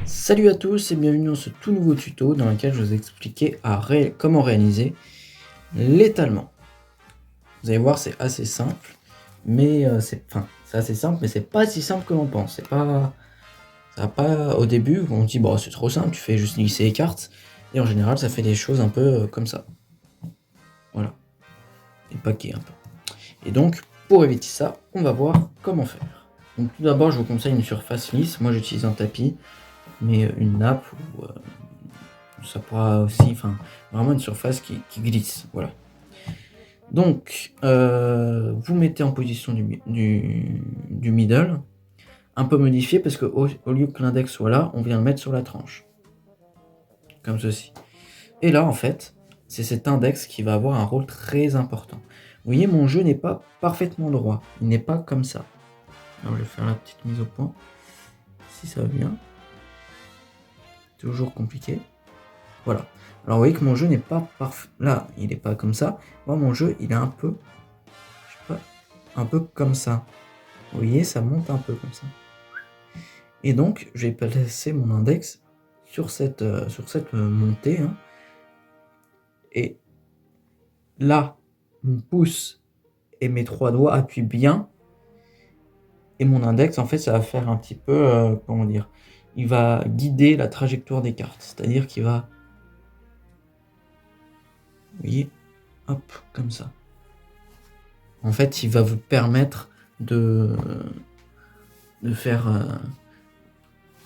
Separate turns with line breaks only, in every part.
Salut à tous et bienvenue dans ce tout nouveau tuto dans lequel je vais vous expliquer comment réaliser l'étalement. Vous allez voir, c'est assez simple, mais c'est assez simple, mais c'est pas si simple que l'on pense. Ça va pas au début, on dit bon c'est trop simple, tu fais juste lisser les cartes, et en général ça fait des choses un peu comme ça. Voilà, des paquets un peu. Et donc pour éviter ça, on va voir comment faire. Donc tout d'abord, je vous conseille une surface lisse. Moi j'utilise un tapis, mais une nappe ou ça pourra aussi, vraiment une surface qui glisse, voilà. Donc, vous mettez en position du middle, un peu modifié parce qu'au lieu que l'index soit là, on vient le mettre sur la tranche, comme ceci. Et là, en fait, c'est cet index qui va avoir un rôle très important. Vous voyez, mon jeu n'est pas parfaitement droit, il n'est pas comme ça. Alors, je vais faire la petite mise au point, si ça va bien. Toujours compliqué. Voilà. Alors vous voyez que mon jeu n'est pas parfait. Là, il n'est pas comme ça. Moi, mon jeu, il est un peu, je sais pas, un peu comme ça. Vous voyez, ça monte un peu comme ça. Et donc, je vais placer mon index sur cette montée. Hein. Et là, mon pouce et mes trois doigts appuient bien. Et mon index, en fait, ça va faire un petit peu, comment dire, il va guider la trajectoire des cartes. C'est-à-dire qu'il va, vous voyez, hop, comme ça. En fait, il va vous permettre de faire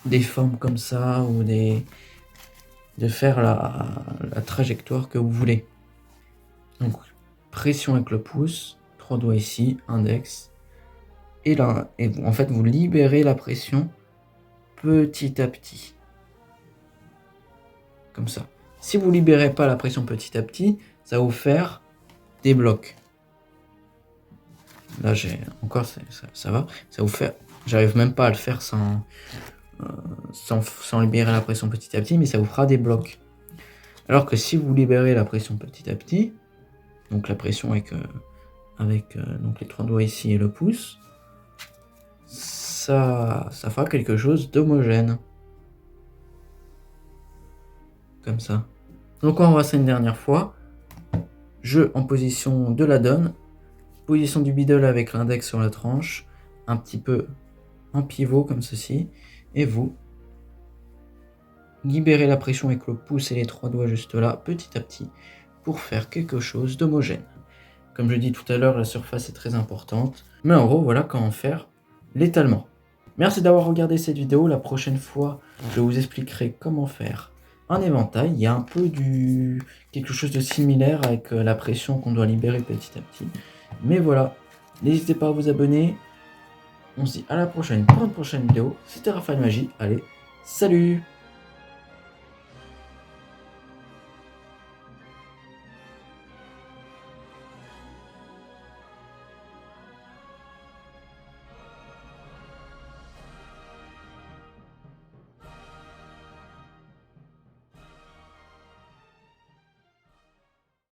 des formes comme ça ou de faire la trajectoire que vous voulez. Donc, pression avec le pouce, trois doigts ici, index. Et là, en fait, vous libérez la pression petit à petit. Comme ça. Si vous ne libérez pas la pression petit à petit, ça va vous faire des blocs. Là, j'ai encore, ça va. Ça vous fait. J'arrive même pas à le faire sans libérer la pression petit à petit, mais ça vous fera des blocs. Alors que si vous libérez la pression petit à petit, donc la pression avec donc les trois doigts ici et le pouce, ça fera quelque chose d'homogène. Comme ça. Donc on va voir ça une dernière fois. Jeu en position de la donne, position du middle avec l'index sur la tranche, un petit peu en pivot comme ceci, et vous libérez la pression avec le pouce et les trois doigts juste là, petit à petit, pour faire quelque chose d'homogène. Comme je dis tout à l'heure, la surface est très importante, mais en gros, voilà comment faire l'étalement. Merci d'avoir regardé cette vidéo. La prochaine fois, je vous expliquerai comment faire un éventail. Il y a un peu quelque chose de similaire avec la pression qu'on doit libérer petit à petit. Mais voilà, n'hésitez pas à vous abonner. On se dit à la prochaine pour une prochaine vidéo. C'était Raphaël Magie. Allez, salut!